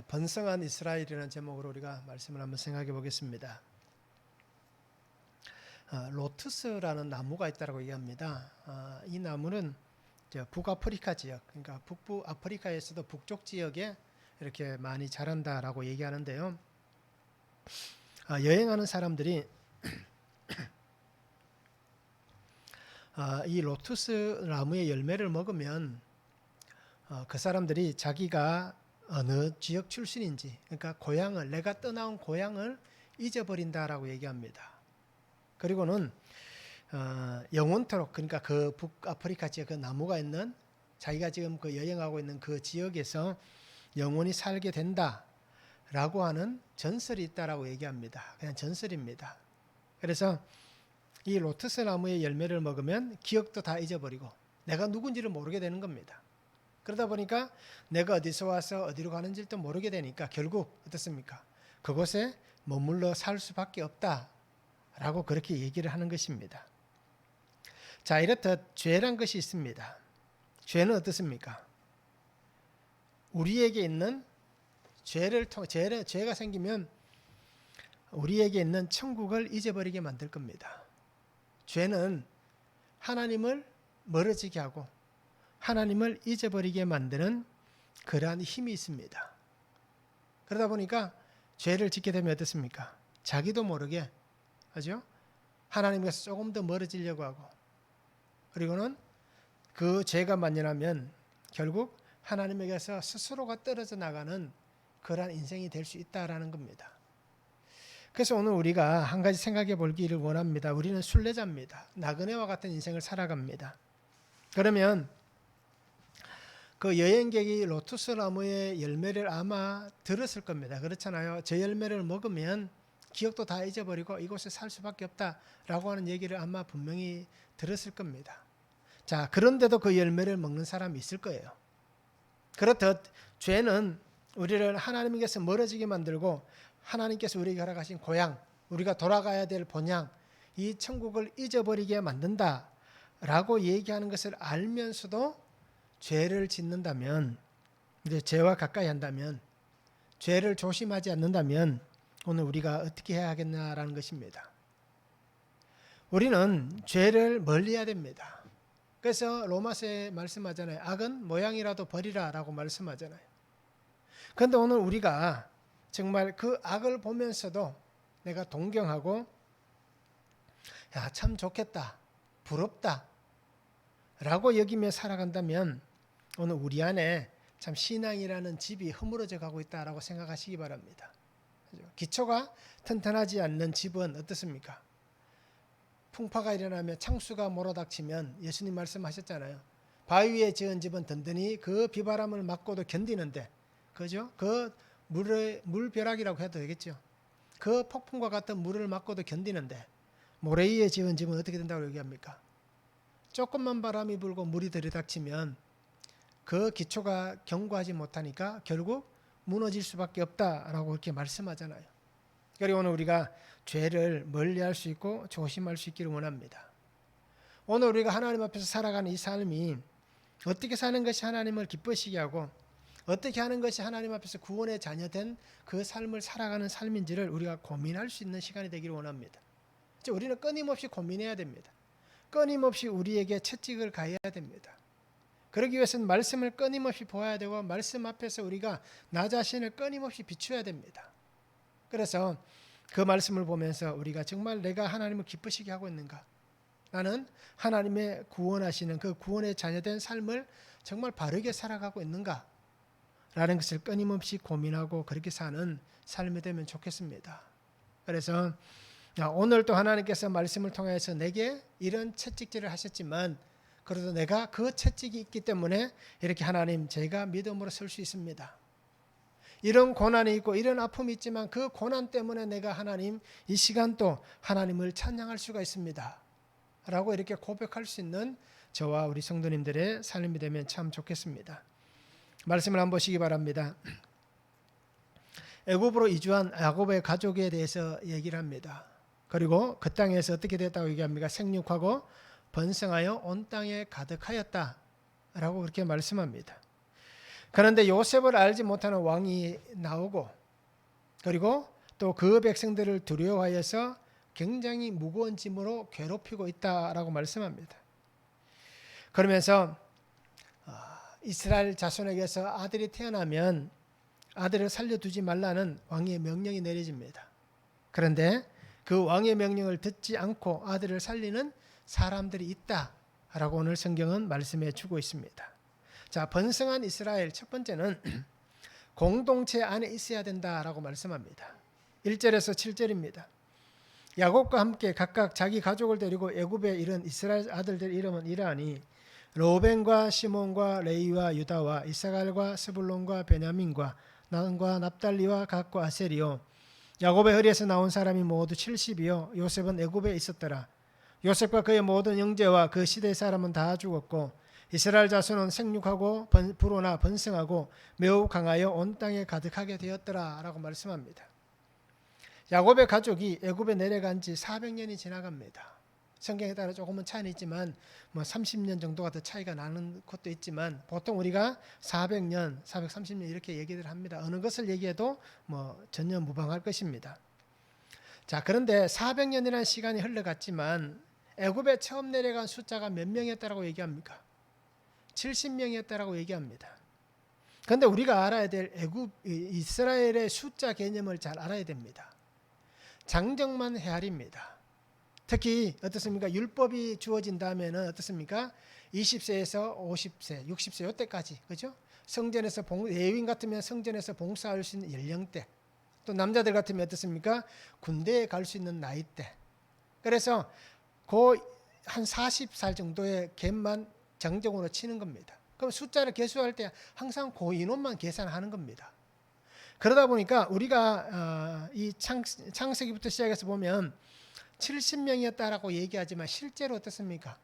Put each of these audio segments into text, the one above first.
번성한 이스라엘이라는 제목으로 우리가 말씀을 한번 생각해 보겠습니다. 로투스라는 나무가 있다고 얘기합니다. 이 나무는 북아프리카 지역, 그러니까 북부 아프리카에서도 북쪽 지역에 이렇게 많이 자란다라고 얘기하는데요. 여행하는 사람들이 이 로투스 나무의 열매를 먹으면 그 사람들이 자기가 어느 지역 출신인지, 그러니까 고향을, 내가 떠나온 고향을 잊어버린다라고 얘기합니다. 그리고는 영원토록, 그러니까 그 북아프리카 지역 그 나무가 있는, 자기가 지금 그 여행하고 있는 그 지역에서 영원히 살게 된다라고 하는 전설이 있다라고 얘기합니다. 그냥 전설입니다. 그래서 이 로투스 나무의 열매를 먹으면 기억도 다 잊어버리고 내가 누군지를 모르게 되는 겁니다. 그러다 보니까 내가 어디서 와서 어디로 가는지도 모르게 되니까 결국 어떻습니까? 그곳에 머물러 살 수밖에 없다라고 그렇게 얘기를 하는 것입니다. 자, 이렇듯 죄란 것이 있습니다. 죄는 어떻습니까? 우리에게 있는 죄가 생기면 우리에게 있는 천국을 잊어버리게 만들 겁니다. 죄는 하나님을 멀어지게 하고 하나님을 잊어버리게 만드는 그러한 힘이 있습니다. 그러다 보니까 죄를 짓게 되면 어떻습니까? 자기도 모르게, 하죠? 하나님께서 조금 더 멀어지려고 하고, 그리고는 그 죄가 만연하면 결국 하나님에게서 스스로가 떨어져 나가는 그러한 인생이 될 수 있다라는 겁니다. 그래서 오늘 우리가 한 가지 생각해 보기를 원합니다. 우리는 순례자입니다. 나그네와 같은 인생을 살아갑니다. 그러면 그 여행객이 로투스 나무의 열매를 아마 들었을 겁니다. 그렇잖아요. 저 열매를 먹으면 기억도 다 잊어버리고 이곳에 살 수밖에 없다라고 하는 얘기를 아마 분명히 들었을 겁니다. 자, 그런데도 그 열매를 먹는 사람이 있을 거예요. 그렇듯 죄는 우리를 하나님께서 멀어지게 만들고 하나님께서 우리에게 허락하신 고향, 우리가 돌아가야 될 본향, 이 천국을 잊어버리게 만든다라고 얘기하는 것을 알면서도 죄를 짓는다면, 이제 죄와 가까이 한다면, 죄를 조심하지 않는다면 오늘 우리가 어떻게 해야 하겠냐라는 것입니다. 우리는 죄를 멀리해야 됩니다. 그래서 로마서에 말씀하잖아요. 악은 모양이라도 버리라라고 말씀하잖아요. 그런데 오늘 우리가 정말 그 악을 보면서도 내가 동경하고, 야, 참 좋겠다, 부럽다 라고 여기며 살아간다면 오늘 우리 안에 참 신앙이라는 집이 허물어져 가고 있다라고 생각하시기 바랍니다. 기초가 튼튼하지 않는 집은 어떻습니까? 풍파가 일어나면 창수가 몰아닥치면 예수님 말씀하셨잖아요. 바위 위에 지은 집은 든든히 그 비바람을 맞고도 견디는데, 그죠? 그 물벼락이라고 해도 되겠죠. 그 폭풍과 같은 물을 맞고도 견디는데 모래 위에 지은 집은 어떻게 된다고 얘기합니까? 조금만 바람이 불고 물이 들이닥치면 그 기초가 견고하지 못하니까 결국 무너질 수밖에 없다라고 그렇게 말씀하잖아요. 그리고 오늘 우리가 죄를 멀리할 수 있고 조심할 수 있기를 원합니다. 오늘 우리가 하나님 앞에서 살아가는 이 삶이 어떻게 사는 것이 하나님을 기쁘시게 하고 어떻게 하는 것이 하나님 앞에서 구원의 자녀된 그 삶을 살아가는 삶인지를 우리가 고민할 수 있는 시간이 되기를 원합니다. 우리는 끊임없이 고민해야 됩니다. 끊임없이 우리에게 채찍을 가해야 됩니다. 그러기 위해서는 말씀을 끊임없이 보아야 되고 말씀 앞에서 우리가 나 자신을 끊임없이 비추어야 됩니다. 그래서 그 말씀을 보면서 우리가 정말 내가 하나님을 기쁘시게 하고 있는가? 나는 하나님의 구원하시는 그 구원의 자녀된 삶을 정말 바르게 살아가고 있는가? 라는 것을 끊임없이 고민하고 그렇게 사는 삶이 되면 좋겠습니다. 그래서 오늘 또 하나님께서 말씀을 통해서 내게 이런 채찍질을 하셨지만 그래도 내가 그 채찍이 있기 때문에 이렇게 하나님 제가 믿음으로 설 수 있습니다. 이런 고난이 있고 이런 아픔이 있지만 그 고난 때문에 내가 하나님 이 시간 또 하나님을 찬양할 수가 있습니다. 라고 이렇게 고백할 수 있는 저와 우리 성도님들의 삶이 되면 참 좋겠습니다. 말씀을 한번 보시기 바랍니다. 애굽으로 이주한 야곱의 가족에 대해서 얘기를 합니다. 그리고 그 땅에서 어떻게 됐다고 얘기합니까? 생육하고 번성하여 온 땅에 가득하였다 라고 그렇게 말씀합니다. 그런데 요셉을 알지 못하는 왕이 나오고 그리고 또 그 백성들을 두려워하여서 굉장히 무거운 짐으로 괴롭히고 있다라고 말씀합니다. 그러면서 이스라엘 자손에게서 아들이 태어나면 아들을 살려두지 말라는 왕의 명령이 내려집니다. 그런데 그 왕의 명령을 듣지 않고 아들을 살리는 사람들이 있다라고 오늘 성경은 말씀해 주고 있습니다. 자, 번성한 이스라엘 첫 번째는 공동체 안에 있어야 된다라고 말씀합니다. 1절에서 7절입니다. 야곱과 함께 각각 자기 가족을 데리고 애굽에 이른 이스라엘 아들들 이름은 이러하니 로벤과 시몬과 레위와 유다와 이사갈과 스불론과 베냐민과 난과 납달리와 갓과 아셀이요 야곱의 허리에서 나온 사람이 모두 70이요 요셉은 애굽에 있었더라. 요셉과 그의 모든 형제와 그 시대의 사람은 다 죽었고 이스라엘 자손은 생육하고 불어나 번성하고 매우 강하여 온 땅에 가득하게 되었더라 라고 말씀합니다. 야곱의 가족이 애굽에 내려간 지 400년이 지나갑니다. 성경에 따라 조금은 차이는 있지만 30년 정도가 더 차이가 나는 것도 있지만 보통 우리가 400년, 430년 이렇게 얘기를 합니다. 어느 것을 얘기해도 전혀 무방할 것입니다. 자, 그런데 400년이라는 시간이 흘러갔지만 애굽에 처음 내려간 숫자가 몇 명이었다라고 얘기합니까? 70명이었다라고 얘기합니다. 그런데 우리가 알아야 될 이스라엘의 숫자 개념을 잘 알아야 됩니다. 장정만 헤아립니다. 특히 어떻습니까? 율법이 주어진 다음에는 어떻습니까? 20세에서 50세, 60세 이때까지, 그죠? 성전에서 예외인 같으면 성전에서 봉사할 수 있는 연령대, 또 남자들 같으면 어떻습니까? 군대에 갈 수 있는 나이대. 그래서 그 한 40살 정도의 갭만 정정으로 치는 겁니다. 그럼 숫자를 계수할 때 항상 그 인원만 계산하는 겁니다. 그러다 보니까 우리가 이 창세기부터 시작해서 보면 70명이었다라고 얘기하지만 실제로 어떻습니까?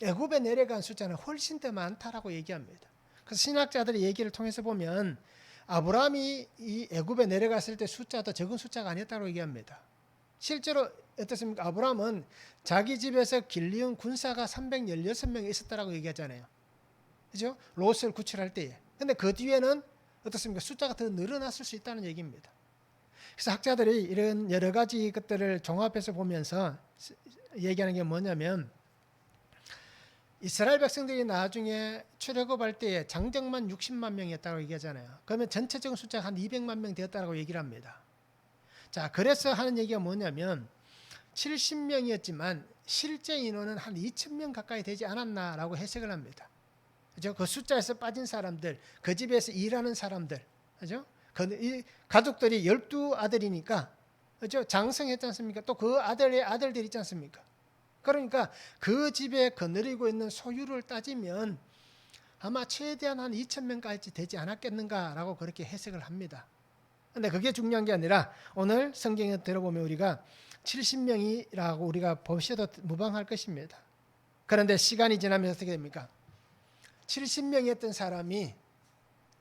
애굽에 내려간 숫자는 훨씬 더 많다라고 얘기합니다. 그래서 신학자들의 얘기를 통해서 보면 아브라함이 이 애굽에 내려갔을 때 숫자도 적은 숫자가 아니었다고 얘기합니다. 실제로 어떻습니까? 아브라함은 자기 집에서 길리온 군사가 316명이 있었다라고 얘기하잖아요. 그죠? 롯을 구출할 때에. 근데 그 뒤에는 어떻습니까? 숫자가 더 늘어났을 수 있다는 얘기입니다. 그래서 학자들이 이런 여러 가지 것들을 종합해서 보면서 얘기하는 게 뭐냐면 이스라엘 백성들이 나중에 출애굽할 때에 장정만 60만 명이었다고 얘기하잖아요. 그러면 전체적인 숫자가 한 200만 명 되었다고 얘기를 합니다. 자, 그래서 하는 얘기가 뭐냐면 70명이었지만 실제 인원은 한 2,000명 가까이 되지 않았나라고 해석을 합니다. 그죠? 그 숫자에서 빠진 사람들, 그 집에서 일하는 사람들, 그죠? 이 가족들이 12아들이니까, 그죠? 장성했지 않습니까? 또 그 아들의 아들들 있지 않습니까? 그러니까 그 집에 거느리고 있는 소유를 따지면 아마 최대한 한 2,000명까지 되지 않았겠는가라고 그렇게 해석을 합니다. 근데 그게 중요한 게 아니라 오늘 성경에 들어보면 우리가 70명이라고 우리가 보셔도 무방할 것입니다. 그런데 시간이 지나면서 어떻게 됩니까? 70명이었던 사람이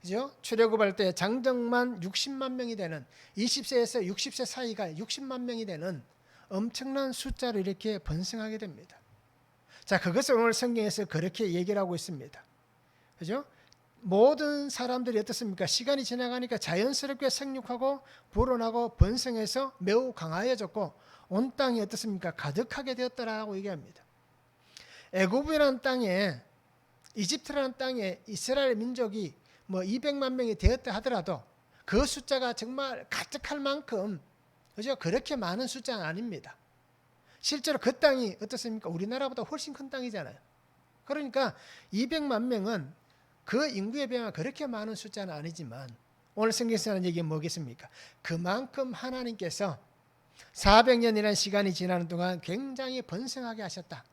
그죠? 출애굽할 때 장정만 60만 명이 되는 20세에서 60세 사이가 60만 명이 되는 엄청난 숫자로 이렇게 번성하게 됩니다. 자, 그것을 오늘 성경에서 그렇게 얘기를 하고 있습니다. 그죠? 모든 사람들이 어떻습니까? 시간이 지나가니까 자연스럽게 생육하고 불어나고 번성해서 매우 강하여졌고 온 땅이 어떻습니까? 가득하게 되었다라고 얘기합니다. 애굽이라는 땅에 이집트라는 땅에 이스라엘 민족이 200만 명이 되었다 하더라도 그 숫자가 정말 가득할 만큼 그죠? 그렇게 많은 숫자는 아닙니다. 실제로 그 땅이 어떻습니까? 우리나라보다 훨씬 큰 땅이잖아요. 그러니까 200만 명은 그 인구에 비하면 그렇게 많은 숫자는 아니지만 오늘 성경에서 하는 얘기는 뭐겠습니까? 그만큼 하나님께서 400년이라는 시간이 지나는 동안 굉장히 번성하게 하셨다.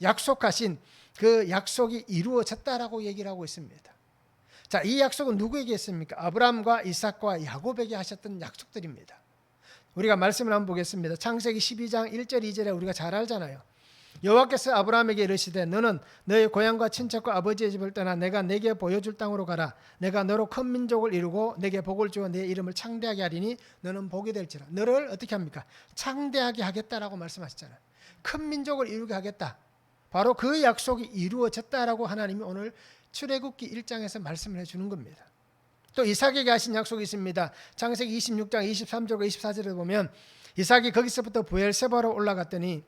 약속하신 그 약속이 이루어졌다라고 얘기를 하고 있습니다. 자, 이 약속은 누구에게 했습니까? 아브라함과 이삭과 야곱에게 하셨던 약속들입니다. 우리가 말씀을 한번 보겠습니다. 창세기 12장 1절 2절에 우리가 잘 알잖아요. 여호와께서 아브라함에게 이르시되 너는 너의 고향과 친척과 아버지의 집을 떠나 내가 내게 보여줄 땅으로 가라. 내가 너로 큰 민족을 이루고 내게 복을 주어 내 이름을 창대하게 하리니 너는 복이 될지라. 너를 어떻게 합니까? 창대하게 하겠다라고 말씀하셨잖아요. 큰 민족을 이루게 하겠다. 바로 그 약속이 이루어졌다라고 하나님이 오늘 출애굽기 1장에서 말씀을 해주는 겁니다. 또 이삭에게 하신 약속이 있습니다. 창세기 26장 23절과 24절에 보면 이삭이 거기서부터 브엘세바로 올라갔더니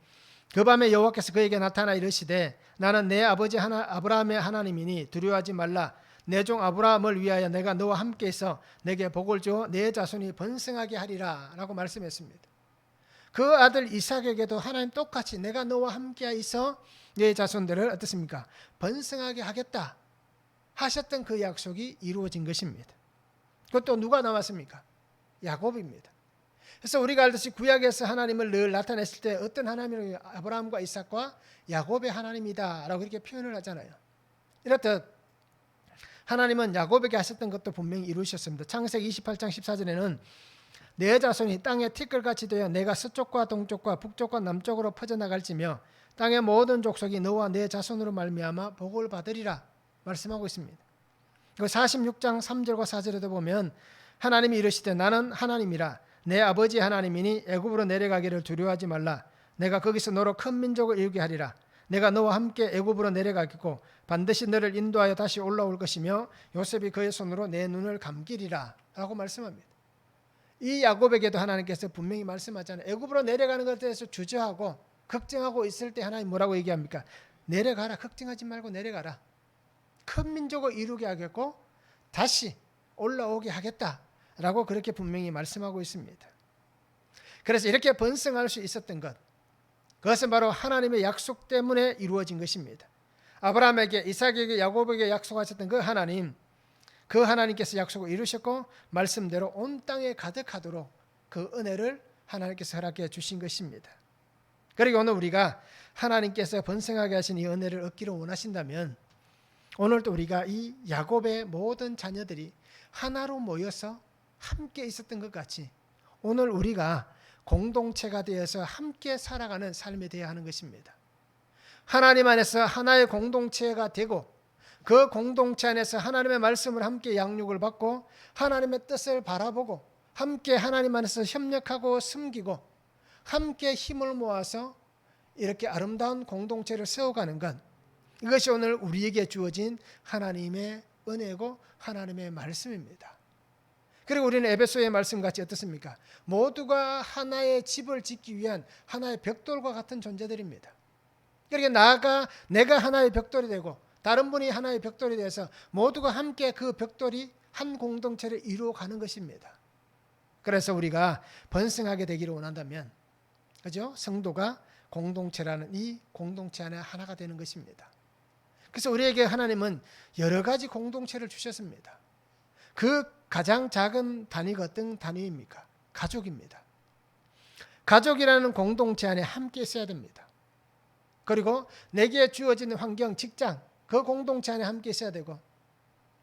그 밤에 여호와께서 그에게 나타나 이르시되 나는 내 아버지 아브라함의 하나님이니 두려워하지 말라. 내 종 아브라함을 위하여 내가 너와 함께 있어 내게 복을 주어 내 자손이 번성하게 하리라 라고 말씀했습니다. 그 아들 이삭에게도 하나님 똑같이 내가 너와 함께 있어 내 자손들을 어떻습니까? 번성하게 하겠다 하셨던 그 약속이 이루어진 것입니다. 그것도 누가 나왔습니까? 야곱입니다. 그래서 우리가 알듯이 구약에서 하나님을 늘 나타냈을 때 어떤 하나님이라고 아브라함과 이삭과 야곱의 하나님이다 라고 이렇게 표현을 하잖아요. 이렇듯 하나님은 야곱에게 하셨던 것도 분명히 이루셨습니다. 창세기 28장 14절에는 내 자손이 땅의 티끌같이 되어 내가 서쪽과 동쪽과 북쪽과 남쪽으로 퍼져나갈지며 땅의 모든 족속이 너와 내 자손으로 말미암아 복을 받으리라 말씀하고 있습니다. 46장 3절과 4절에도 보면 하나님이 이르시되 나는 하나님이라 내 아버지 하나님이니 애굽으로 내려가기를 두려워하지 말라. 내가 거기서 너로 큰 민족을 이루게 하리라. 내가 너와 함께 애굽으로 내려가겠고 반드시 너를 인도하여 다시 올라올 것이며 요셉이 그의 손으로 내 눈을 감기리라 라고 말씀합니다. 이 야곱에게도 하나님께서 분명히 말씀하잖아요. 애굽으로 내려가는 것에 대해서 주저하고 걱정하고 있을 때 하나님 뭐라고 얘기합니까? 내려가라. 걱정하지 말고 내려가라. 큰 민족을 이루게 하겠고 다시 올라오게 하겠다라고 그렇게 분명히 말씀하고 있습니다. 그래서 이렇게 번성할 수 있었던 것, 그것은 바로 하나님의 약속 때문에 이루어진 것입니다. 아브라함에게, 이삭에게, 야곱에게 약속하셨던 그 하나님, 그 하나님께서 약속을 이루셨고 말씀대로 온 땅에 가득하도록 그 은혜를 하나님께서 허락해 주신 것입니다. 그리고 오늘 우리가 하나님께서 번성하게 하신 이 은혜를 얻기를 원하신다면 오늘도 우리가 이 야곱의 모든 자녀들이 하나로 모여서 함께 있었던 것 같이 오늘 우리가 공동체가 되어서 함께 살아가는 삶이 되어야 하는 것입니다. 하나님 안에서 하나의 공동체가 되고 그 공동체 안에서 하나님의 말씀을 함께 양육을 받고 하나님의 뜻을 바라보고 함께 하나님 안에서 협력하고 섬기고 함께 힘을 모아서 이렇게 아름다운 공동체를 세워가는 것, 이것이 오늘 우리에게 주어진 하나님의 은혜고 하나님의 말씀입니다. 그리고 우리는 에베소의 말씀같이 어떻습니까? 모두가 하나의 집을 짓기 위한 하나의 벽돌과 같은 존재들입니다. 그러니까 나아가 내가 하나의 벽돌이 되고 다른 분이 하나의 벽돌이 되어서 모두가 함께 그 벽돌이 한 공동체를 이루어가는 것입니다. 그래서 우리가 번성하게 되기를 원한다면, 그죠? 성도가 공동체라는 이 공동체 안에 하나가 되는 것입니다. 그래서 우리에게 하나님은 여러 가지 공동체를 주셨습니다. 그 가장 작은 단위가 어떤 단위입니까? 가족입니다. 가족이라는 공동체 안에 함께 있어야 됩니다. 그리고 내게 주어지는 환경, 직장, 그 공동체 안에 함께 있어야 되고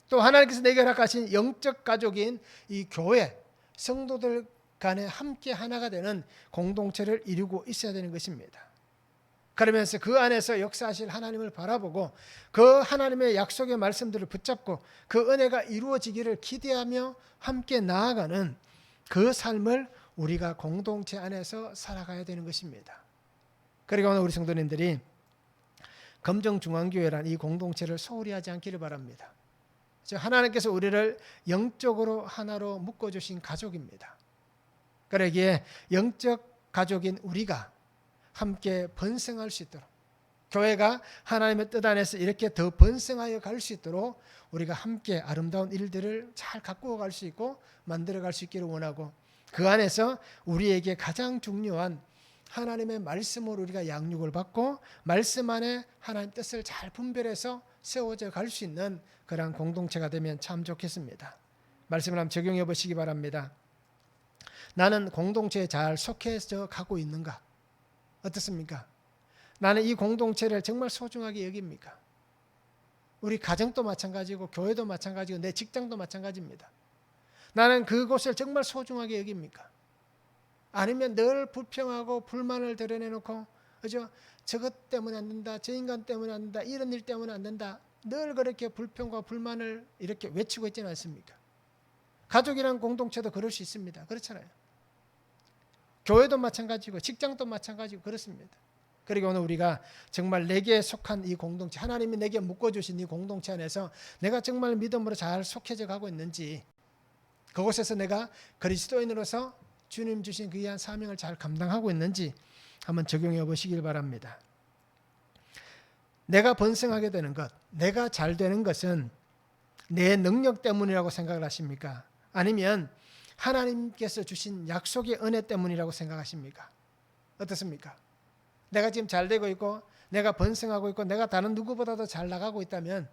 또 하나님께서 내게 허락하신 영적 가족인 이 교회, 성도들 간에 함께 하나가 되는 공동체를 이루고 있어야 되는 것입니다. 그러면서 그 안에서 역사하실 하나님을 바라보고 그 하나님의 약속의 말씀들을 붙잡고 그 은혜가 이루어지기를 기대하며 함께 나아가는 그 삶을 우리가 공동체 안에서 살아가야 되는 것입니다. 그리고 오늘 우리 성도님들이 검정중앙교회란 이 공동체를 소홀히 하지 않기를 바랍니다. 하나님께서 우리를 영적으로 하나로 묶어주신 가족입니다. 그러기에 영적 가족인 우리가 함께 번성할 수 있도록, 교회가 하나님의 뜻 안에서 이렇게 더 번성하여 갈 수 있도록 우리가 함께 아름다운 일들을 잘 가꾸어 갈 수 있고 만들어 갈 수 있기를 원하고, 그 안에서 우리에게 가장 중요한 하나님의 말씀으로 우리가 양육을 받고 말씀 안에 하나님 뜻을 잘 분별해서 세워져 갈 수 있는 그런 공동체가 되면 참 좋겠습니다. 말씀을 한번 적용해 보시기 바랍니다. 나는 공동체에 잘 속해져 가고 있는가? 어떻습니까? 나는 이 공동체를 정말 소중하게 여깁니까? 우리 가정도 마찬가지고 교회도 마찬가지고 내 직장도 마찬가지입니다. 나는 그곳을 정말 소중하게 여깁니까? 아니면 늘 불평하고 불만을 드러내놓고 그죠? 저것 때문에 안 된다, 저 인간 때문에 안 된다, 이런 일 때문에 안 된다, 늘 그렇게 불평과 불만을 이렇게 외치고 있지는 않습니까? 가족이란 공동체도 그럴 수 있습니다. 그렇잖아요. 교회도 마찬가지고 직장도 마찬가지고 그렇습니다. 그리고 오늘 우리가 정말 내게 속한 이 공동체, 하나님이 내게 묶어주신 이 공동체 안에서 내가 정말 믿음으로 잘 속해져 가고 있는지, 그곳에서 내가 그리스도인으로서 주님 주신 그 귀한 사명을 잘 감당하고 있는지 한번 적용해 보시길 바랍니다. 내가 번성하게 되는 것, 내가 잘 되는 것은 내 능력 때문이라고 생각을 하십니까? 아니면 하나님께서 주신 약속의 은혜 때문이라고 생각하십니까? 어떻습니까? 내가 지금 잘 되고 있고 내가 번성하고 있고 내가 다른 누구보다도 잘 나가고 있다면,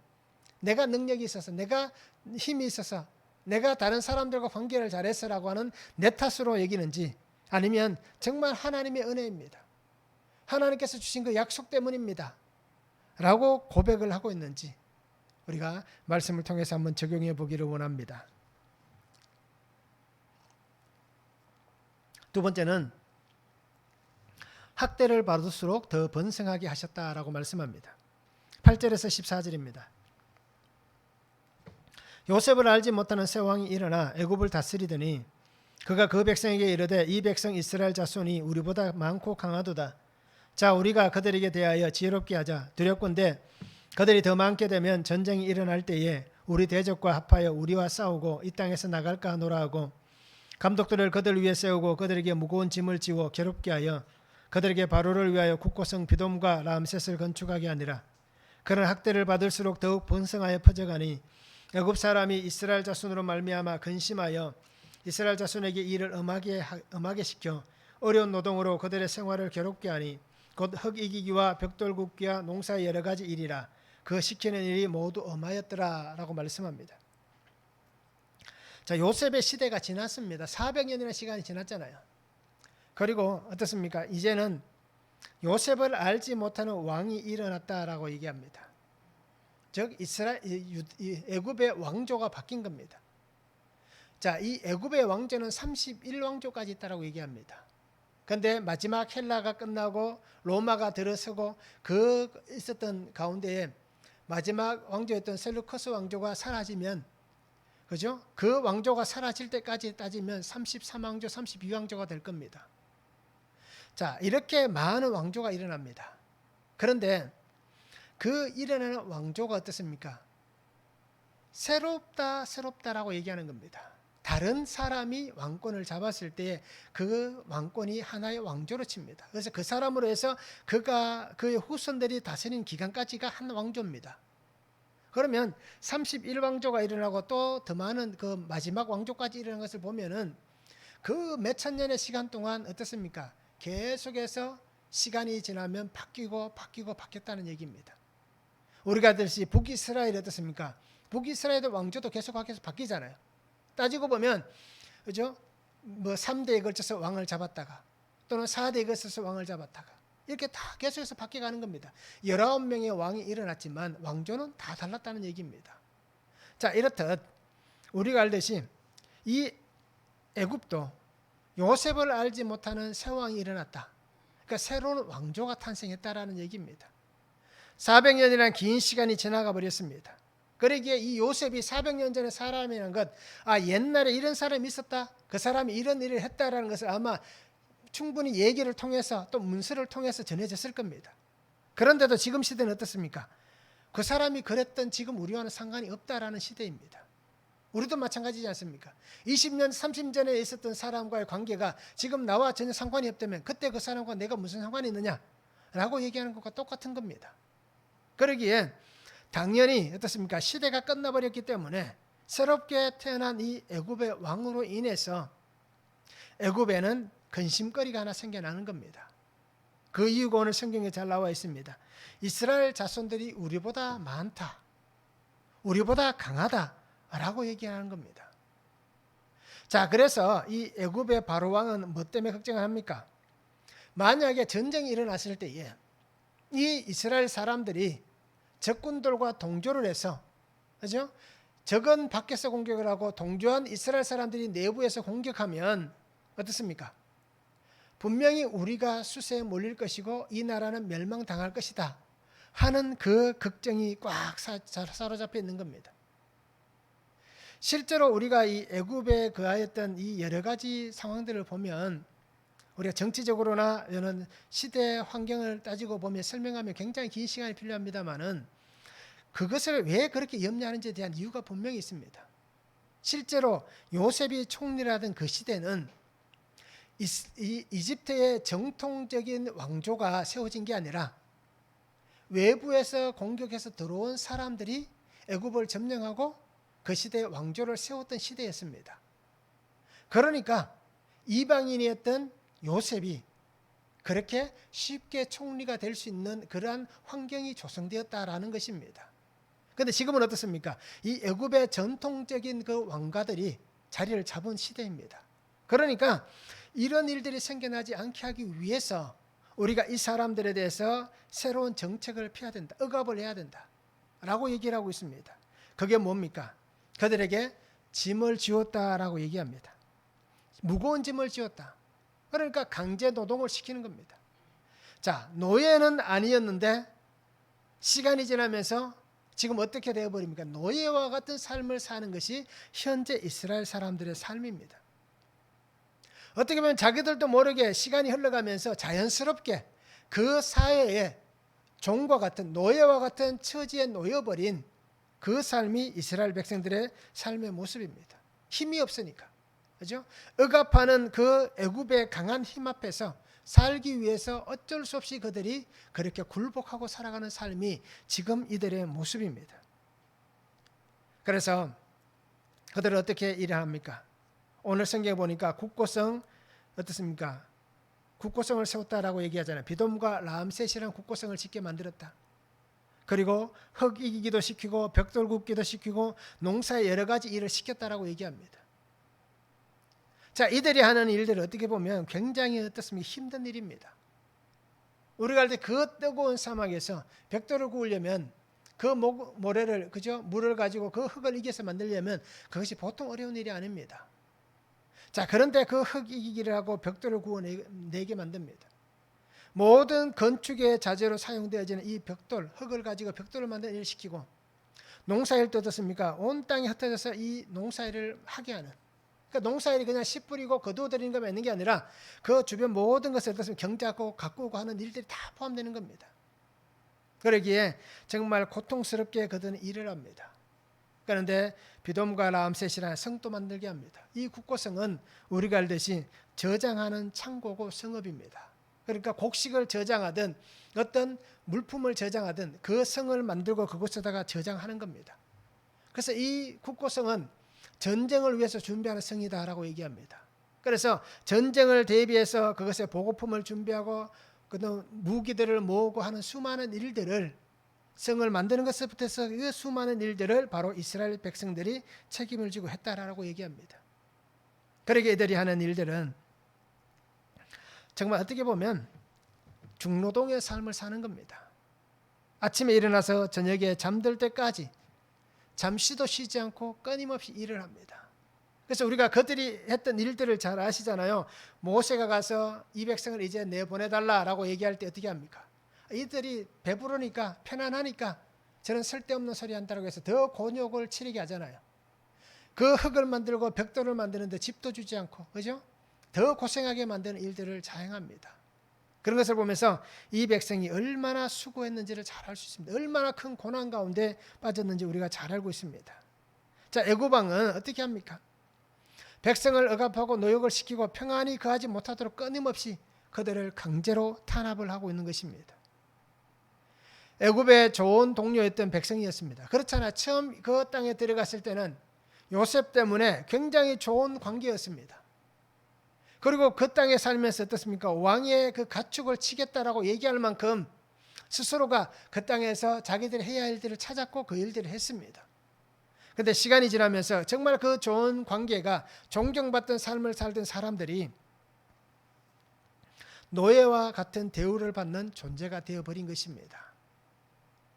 내가 능력이 있어서, 내가 힘이 있어서, 내가 다른 사람들과 관계를 잘해서라고 하는 내 탓으로 여기는지, 아니면 정말 하나님의 은혜입니다, 하나님께서 주신 그 약속 때문입니다 라고 고백을 하고 있는지 우리가 말씀을 통해서 한번 적용해 보기를 원합니다. 두 번째는 학대를 받을수록 더 번성하게 하셨다라고 말씀합니다. 8절에서 14절입니다. 요셉을 알지 못하는 새 왕이 일어나 애굽을 다스리더니 그가 그 백성에게 이르되 이 백성 이스라엘 자손이 우리보다 많고 강하도다. 자, 우리가 그들에게 대하여 지혜롭게 하자. 두렵건대 그들이 더 많게 되면 전쟁이 일어날 때에 우리 대적과 합하여 우리와 싸우고 이 땅에서 나갈까 하노라 하고, 감독들을 그들 위에 세우고 그들에게 무거운 짐을 지워 괴롭게 하여 그들에게 바로를 위하여 국고성 비돔과 람셋을 건축하게 하니라. 그런 학대를 받을수록 더욱 번성하여 퍼져가니 애굽 사람이 이스라엘 자손으로 말미암아 근심하여 이스라엘 자손에게 일을 엄하게 시켜 어려운 노동으로 그들의 생활을 괴롭게 하니 곧 흙 이기기와 벽돌 굽기와 농사의 여러 가지 일이라. 그 시키는 일이 모두 엄하였더라 라고 말씀합니다. 자, 요셉의 시대가 지났습니다. 400년이라는 시간이 지났잖아요. 그리고 어떻습니까? 이제는 요셉을 알지 못하는 왕이 일어났다라고 얘기합니다. 즉 애굽의 왕조가 바뀐 겁니다. 자, 이 애굽의 왕조는 31왕조까지 있다라고 얘기합니다. 그런데 마지막 헬라가 끝나고 로마가 들어서고 그 있었던 가운데에 마지막 왕조였던 셀루커스 왕조가 사라지면, 그죠? 그 왕조가 사라질 때까지 따지면 33왕조, 32왕조가 될 겁니다. 자, 이렇게 많은 왕조가 일어납니다. 그런데 그 일어나는 왕조가 어떻습니까? 새롭다라고 얘기하는 겁니다. 다른 사람이 왕권을 잡았을 때 그 왕권이 하나의 왕조로 칩니다. 그래서 그 사람으로 해서 그의 후손들이 다스린 기간까지가 한 왕조입니다. 그러면 31왕조가 일어나고 또 더 많은 그 마지막 왕조까지 일어난 것을 보면은 그 몇천 년의 시간 동안 어떻습니까? 계속해서 시간이 지나면 바뀌었다는 얘기입니다. 우리가 알듯이 북이스라엘이 어떻습니까? 북이스라엘 왕조도 계속해서 바뀌잖아요. 따지고 보면, 그죠? 3대에 걸쳐서 왕을 잡았다가 또는 4대에 걸쳐서 왕을 잡았다가 이렇게 다 계속해서 바뀌어가는 겁니다. 19명의 왕이 일어났지만 왕조는 다 달랐다는 얘기입니다. 자, 이렇듯 우리가 알듯이 이 애굽도 요셉을 알지 못하는 새 왕이 일어났다. 그러니까 새로운 왕조가 탄생했다라는 얘기입니다. 400년이라는 긴 시간이 지나가 버렸습니다. 그러기에 이 요셉이 400년 전의 사람이라는 것, 옛날에 이런 사람이 있었다, 그 사람이 이런 일을 했다라는 것을 아마 충분히 얘기를 통해서 또 문서를 통해서 전해졌을 겁니다. 그런데도 지금 시대는 어떻습니까? 그 사람이 그랬던 지금 우리와는 상관이 없다라는 시대입니다. 우리도 마찬가지지 않습니까? 20년, 30년 전에 있었던 사람과의 관계가 지금 나와 전혀 상관이 없다면 그때 그 사람과 내가 무슨 상관이 있느냐라고 얘기하는 것과 똑같은 겁니다. 그러기에 당연히 어떻습니까? 시대가 끝나버렸기 때문에 새롭게 태어난 이 애굽의 왕으로 인해서 애굽에는 근심거리가 하나 생겨나는 겁니다. 그 이유가 오늘 성경에 잘 나와 있습니다. 이스라엘 자손들이 우리보다 많다, 우리보다 강하다라고 얘기하는 겁니다. 자, 그래서 이 애굽의 바로 왕은 뭐 때문에 걱정을 합니까? 만약에 전쟁이 일어났을 때에 이 이스라엘 사람들이 적군들과 동조를 해서, 그죠? 적은 밖에서 공격을 하고 동조한 이스라엘 사람들이 내부에서 공격하면 어떻습니까? 분명히 우리가 수세에 몰릴 것이고 이 나라는 멸망당할 것이다 하는 그 걱정이 꽉 사로잡혀 있는 겁니다. 실제로 우리가 이 애굽에 거하였던 이 여러 가지 상황들을 보면 우리가 정치적으로나 이런 시대 환경을 따지고 보면 설명하면 굉장히 긴 시간이 필요합니다만은 그것을 왜 그렇게 염려하는지에 대한 이유가 분명히 있습니다. 실제로 요셉이 총리라던 그 시대는 이집트의 정통적인 왕조가 세워진 게 아니라 외부에서 공격해서 들어온 사람들이 애굽을 점령하고 그 시대의 왕조를 세웠던 시대였습니다. 그러니까 이방인이었던 요셉이 그렇게 쉽게 총리가 될 수 있는 그러한 환경이 조성되었다라는 것입니다. 그런데 지금은 어떻습니까? 이 애굽의 전통적인 그 왕가들이 자리를 잡은 시대입니다. 그러니까 이런 일들이 생겨나지 않게 하기 위해서 우리가 이 사람들에 대해서 새로운 정책을 펴야 된다. 억압을 해야 된다. 라고 얘기를 하고 있습니다. 그게 뭡니까? 그들에게 짐을 지웠다라고 얘기합니다. 무거운 짐을 지웠다. 그러니까 강제 노동을 시키는 겁니다. 자, 노예는 아니었는데 시간이 지나면서 지금 어떻게 되어버립니까? 노예와 같은 삶을 사는 것이 현재 이스라엘 사람들의 삶입니다. 어떻게 보면 자기들도 모르게 시간이 흘러가면서 자연스럽게 그 사회에 종과 같은 노예와 같은 처지에 놓여버린 그 삶이 이스라엘 백성들의 삶의 모습입니다. 힘이 없으니까. 그죠? 억압하는 그 애굽의 강한 힘 앞에서 살기 위해서 어쩔 수 없이 그들이 그렇게 굴복하고 살아가는 삶이 지금 이들의 모습입니다. 그래서 그들은 어떻게 일을 합니까? 오늘 성경에 보니까 국고성 어떻습니까? 국고성을 세웠다라고 얘기하잖아요. 비돔과 라암셋이라는 국고성을 짓게 만들었다. 그리고 흙 이기기도 시키고 벽돌 굽기도 시키고 농사의 여러 가지 일을 시켰다라고 얘기합니다. 자, 이들이 하는 일들을 어떻게 보면 굉장히 어떻습니까? 힘든 일입니다. 우리가 할 때 그 뜨거운 사막에서 벽돌을 구우려면 그 모래를, 그죠? 물을 가지고 그 흙을 이겨서 만들려면 그것이 보통 어려운 일이 아닙니다. 자, 그런데 그 흙 이기기를 하고 벽돌을 구워내게 만듭니다. 모든 건축의 자재로 사용되어지는 이 벽돌, 흙을 가지고 벽돌을 만드는 일을 시키고 농사일도 어떻습니까? 온 땅에 흩어져서 이 농사일을 하게 하는. 그러니까 농사일이 그냥 씨 뿌리고 거두어들이는 것만 있는 게 아니라 그 주변 모든 것을 경작하고 가꾸고 하는 일들이 다 포함되는 겁니다. 그러기에 정말 고통스럽게 그들은 일을 합니다. 그런데 비돔과 라암셋이라는 성도 만들게 합니다. 이 국고성은 우리가 알듯이 저장하는 창고고 성읍입니다. 그러니까 곡식을 저장하든 어떤 물품을 저장하든 그 성을 만들고 그곳에다가 저장하는 겁니다. 그래서 이 국고성은 전쟁을 위해서 준비하는 성이다라고 얘기합니다. 그래서 전쟁을 대비해서 그것의 보급품을 준비하고 그다음 무기들을 모으고 하는 수많은 일들을 성을 만드는 것부터 해서 그 수많은 일들을 바로 이스라엘 백성들이 책임을 지고 했다라고 얘기합니다. 그러게 이들이 하는 일들은 정말 어떻게 보면 중노동의 삶을 사는 겁니다. 아침에 일어나서 저녁에 잠들 때까지 잠시도 쉬지 않고 끊임없이 일을 합니다. 그래서 우리가 그들이 했던 일들을 잘 아시잖아요. 모세가 가서 이 백성을 이제 내보내달라라고 얘기할 때 어떻게 합니까? 이들이 배부르니까 편안하니까 저는 쓸데없는 소리 한다고 해서 더 곤욕을 치르게 하잖아요. 그 흙을 만들고 벽돌을 만드는데 집도 주지 않고, 그죠? 더 고생하게 만드는 일들을 자행합니다. 그런 것을 보면서 이 백성이 얼마나 수고했는지를 잘 알 수 있습니다. 얼마나 큰 고난 가운데 빠졌는지 우리가 잘 알고 있습니다. 자, 애굽 왕은 어떻게 합니까? 백성을 억압하고 노역을 시키고 평안히 거하지 못하도록 끊임없이 그들을 강제로 탄압을 하고 있는 것입니다. 애굽의 좋은 동료였던 백성이었습니다. 그렇잖아요. 처음 그 땅에 들어갔을 때는 요셉 때문에 굉장히 좋은 관계였습니다. 그리고 그 땅에 살면서 어떻습니까? 왕의 그 가축을 치겠다라고 얘기할 만큼 스스로가 그 땅에서 자기들이 해야 할 일들을 찾았고 그 일들을 했습니다. 그런데 시간이 지나면서 정말 그 좋은 관계가 존경받던 삶을 살던 사람들이 노예와 같은 대우를 받는 존재가 되어버린 것입니다.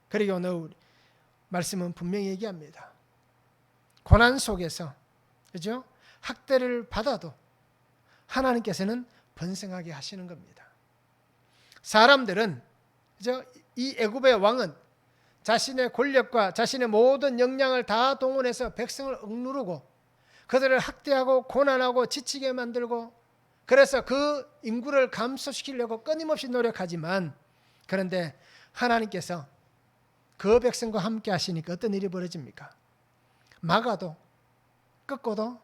그리고 오늘 말씀은 분명히 얘기합니다. 고난 속에서, 그죠? 학대를 받아도 하나님께서는 번성하게 하시는 겁니다. 사람들은, 그죠? 이 애굽의 왕은 자신의 권력과 자신의 모든 역량을 다 동원해서 백성을 억누르고 그들을 학대하고 고난하고 지치게 만들고 그래서 그 인구를 감소시키려고 끊임없이 노력하지만 그런데 하나님께서 그 백성과 함께 하시니까 어떤 일이 벌어집니까? 막아도 끊고도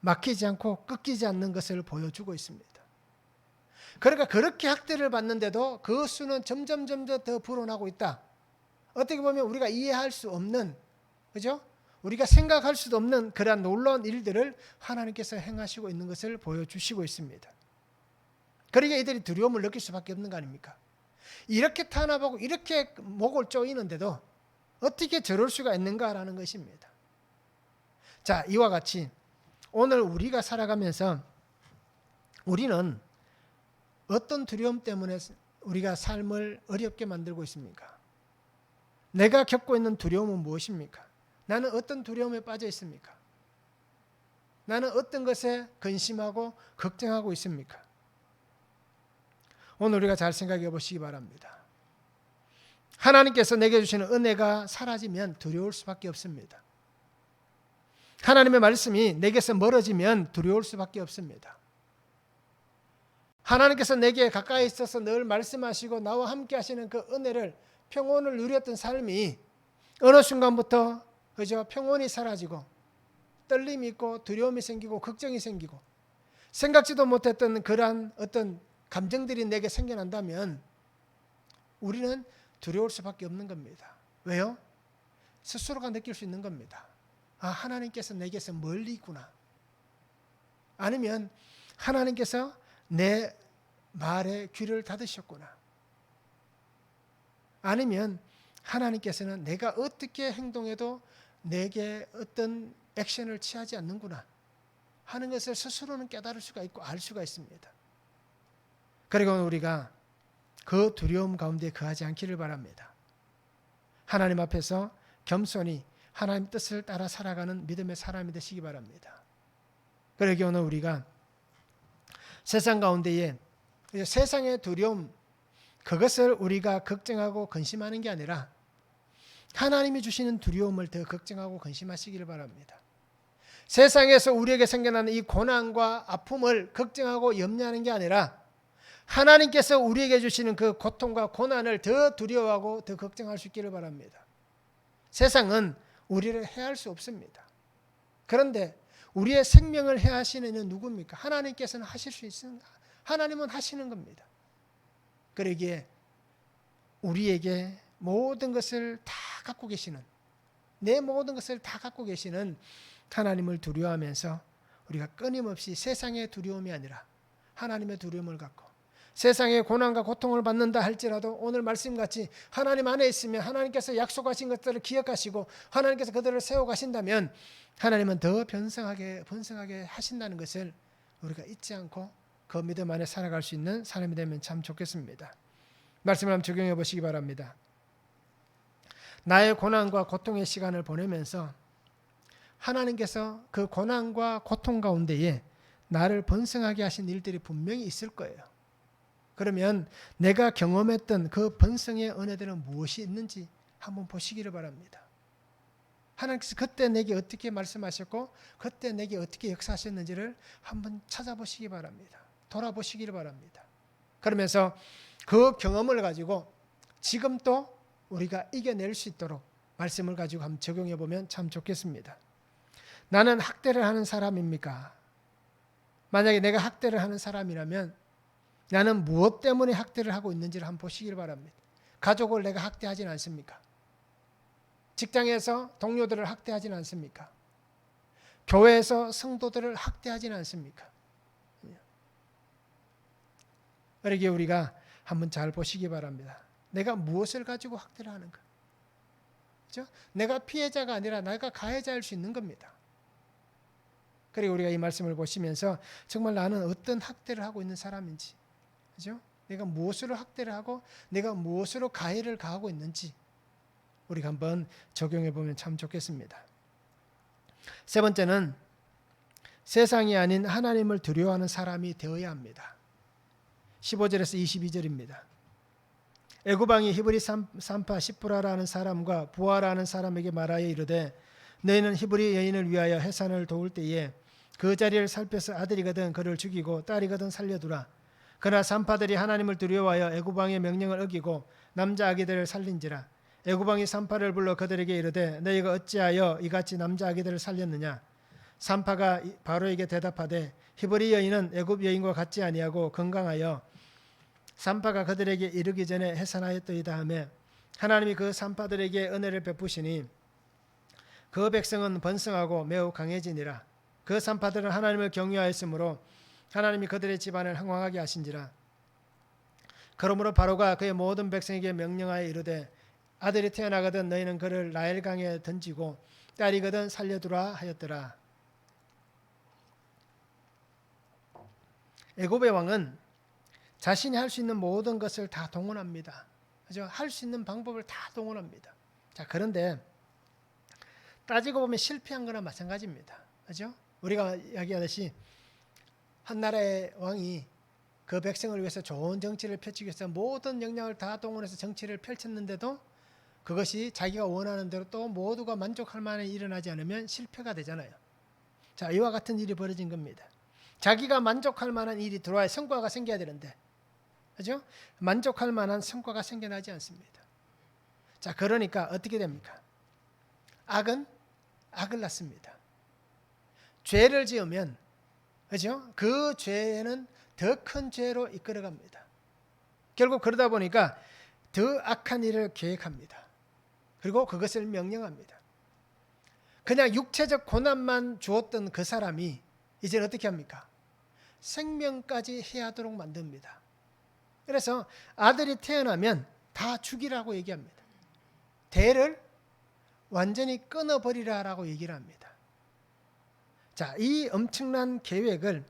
막히지 않고 끊기지 않는 것을 보여주고 있습니다. 그러니까 그렇게 학대를 받는데도 그 수는 점점 더 불어나고 있다. 어떻게 보면 우리가 이해할 수 없는, 그죠? 우리가 생각할 수도 없는 그러한 놀라운 일들을 하나님께서 행하시고 있는 것을 보여주시고 있습니다. 그러니까 이들이 두려움을 느낄 수밖에 없는 거 아닙니까? 이렇게 탄압하고 이렇게 목을 조이는데도 어떻게 저럴 수가 있는가라는 것입니다. 자, 이와 같이 오늘 우리가 살아가면서 우리는 어떤 두려움 때문에 우리가 삶을 어렵게 만들고 있습니까? 내가 겪고 있는 두려움은 무엇입니까? 나는 어떤 두려움에 빠져 있습니까? 나는 어떤 것에 근심하고 걱정하고 있습니까? 오늘 우리가 잘 생각해 보시기 바랍니다. 하나님께서 내게 주시는 은혜가 사라지면 두려울 수밖에 없습니다. 하나님의 말씀이 내게서 멀어지면 두려울 수밖에 없습니다. 하나님께서 내게 가까이 있어서 늘 말씀하시고 나와 함께 하시는 그 은혜를, 평온을 누렸던 삶이 어느 순간부터 그저 평온이 사라지고 떨림이 있고 두려움이 생기고 걱정이 생기고 생각지도 못했던 그러한 어떤 감정들이 내게 생겨난다면 우리는 두려울 수밖에 없는 겁니다. 왜요? 스스로가 느낄 수 있는 겁니다. 아, 하나님께서 내게서 멀리 있구나. 아니면 하나님께서 내 말에 귀를 닫으셨구나. 아니면 하나님께서는 내가 어떻게 행동해도 내게 어떤 액션을 취하지 않는구나 하는 것을 스스로는 깨달을 수가 있고 알 수가 있습니다. 그리고 우리가 그 두려움 가운데 거하지 않기를 바랍니다. 하나님 앞에서 겸손히 하나님 뜻을 따라 살아가는 믿음의 사람이 되시기 바랍니다. 그러기 오늘 우리가 세상 가운데에 세상의 두려움, 그것을 우리가 걱정하고 근심하는 게 아니라 하나님이 주시는 두려움을 더 걱정하고 근심하시기를 바랍니다. 세상에서 우리에게 생겨나는 이 고난과 아픔을 걱정하고 염려하는 게 아니라 하나님께서 우리에게 주시는 그 고통과 고난을 더 두려워하고 더 걱정할 수 있기를 바랍니다. 세상은 우리를 해할 수 없습니다. 그런데 우리의 생명을 해하시는 이는 누굽니까? 하나님께서는 하실 수 있습니다. 하나님은 하시는 겁니다. 그러기에 우리에게 모든 것을 다 갖고 계시는, 내 모든 것을 다 갖고 계시는 하나님을 두려워하면서 우리가 끊임없이 세상의 두려움이 아니라 하나님의 두려움을 갖고 세상의 고난과 고통을 받는다 할지라도 오늘 말씀같이 하나님 안에 있으면 하나님께서 약속하신 것들을 기억하시고 하나님께서 그들을 세워가신다면 하나님은 더 번성하게 하신다는 것을 우리가 잊지 않고 그 믿음 안에 살아갈 수 있는 사람이 되면 참 좋겠습니다. 말씀을 한번 적용해 보시기 바랍니다. 나의 고난과 고통의 시간을 보내면서 하나님께서 그 고난과 고통 가운데에 나를 번성하게 하신 일들이 분명히 있을 거예요. 그러면 내가 경험했던 그 번성의 은혜들은 무엇이 있는지 한번 보시기를 바랍니다. 하나님께서 그때 내게 어떻게 말씀하셨고 그때 내게 어떻게 역사하셨는지를 한번 찾아보시기 바랍니다. 돌아보시기를 바랍니다. 그러면서 그 경험을 가지고 지금 또 우리가 이겨낼 수 있도록 말씀을 가지고 한번 적용해 보면 참 좋겠습니다. 나는 학대를 하는 사람입니까? 만약에 내가 학대를 하는 사람이라면 나는 무엇 때문에 학대를 하고 있는지를 한번 보시길 바랍니다. 가족을 내가 학대하진 않습니까? 직장에서 동료들을 학대하진 않습니까? 교회에서 성도들을 학대하진 않습니까? 그러기에 우리가 한번 잘 보시기 바랍니다. 내가 무엇을 가지고 학대를 하는가? 그렇죠? 내가 피해자가 아니라 내가 가해자일 수 있는 겁니다. 그리고 우리가 이 말씀을 보시면서 정말 나는 어떤 학대를 하고 있는 사람인지, 그렇죠? 내가 무엇으로 학대를 하고 내가 무엇으로 가해를 가하고 있는지 우리가 한번 적용해 보면 참 좋겠습니다. 세 번째는 세상이 아닌 하나님을 두려워하는 사람이 되어야 합니다. 15절에서 22절입니다. 애굽왕이 히브리 산파 시프라라는 사람과 부하라는 사람에게 말하여 이르되 너희는 히브리 여인을 위하여 해산을 도울 때에 그 자리를 살펴서 아들이거든 그를 죽이고 딸이거든 살려두라. 그러나 산파들이 하나님을 두려워하여 애굽 왕의 명령을 어기고 남자 아기들을 살린지라. 애굽 왕이 산파를 불러 그들에게 이르되 너희가 어찌하여 이같이 남자 아기들을 살렸느냐. 산파가 바로에게 대답하되 히브리 여인은 애굽 여인과 같지 아니하고 건강하여 산파가 그들에게 이르기 전에 해산하였더이다 하며 하나님이 그 산파들에게 은혜를 베푸시니 그 백성은 번성하고 매우 강해지니라. 그 산파들은 하나님을 경외하였으므로 하나님이 그들의 집안을 흥왕하게 하신지라. 그러므로 바로가 그의 모든 백성에게 명령하여 이르되 아들이 태어나거든 너희는 그를 나일강에 던지고 딸이거든 살려두라 하였더라. 애굽의 왕은 자신이 할 수 있는 모든 것을 다 동원합니다. 그죠? 할 수 있는 방법을 다 동원합니다. 자, 그런데 따지고 보면 실패한 거나 마찬가지입니다. 그죠? 우리가 이야기하듯이 한 나라의 왕이 그 백성을 위해서 좋은 정치를 펼치기 위해서 모든 역량을 다 동원해서 정치를 펼쳤는데도 그것이 자기가 원하는 대로 또 모두가 만족할 만한 일이 일어나지 않으면 실패가 되잖아요. 자, 이와 같은 일이 벌어진 겁니다. 자기가 만족할 만한 일이 들어와야 성과가 생겨야 되는데, 그죠? 만족할 만한 성과가 생겨나지 않습니다. 자, 그러니까 어떻게 됩니까? 악은 악을 낳습니다. 죄를 지으면, 그죠? 그 죄는 더 큰 죄로 이끌어갑니다. 결국 그러다 보니까 더 악한 일을 계획합니다. 그리고 그것을 명령합니다. 그냥 육체적 고난만 주었던 그 사람이 이제는 어떻게 합니까? 생명까지 해야 하도록 만듭니다. 그래서 아들이 태어나면 다 죽이라고 얘기합니다. 대를 완전히 끊어버리라라고 얘기를 합니다. 자, 이 엄청난 계획을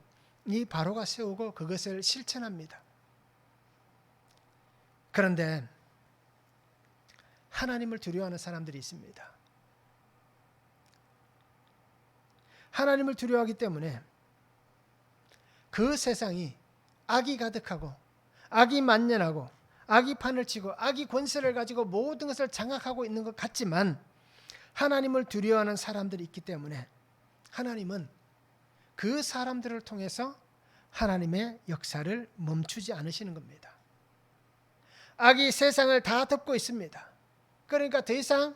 이 바로가 세우고 그것을 실천합니다. 그런데 하나님을 두려워하는 사람들이 있습니다. 하나님을 두려워하기 때문에 그 세상이 악이 가득하고 악이 만연하고 악이 판을 치고 악이 권세를 가지고 모든 것을 장악하고 있는 것 같지만 하나님을 두려워하는 사람들이 있기 때문에 하나님은 그 사람들을 통해서 하나님의 역사를 멈추지 않으시는 겁니다. 악이 세상을 다 덮고 있습니다. 그러니까 더 이상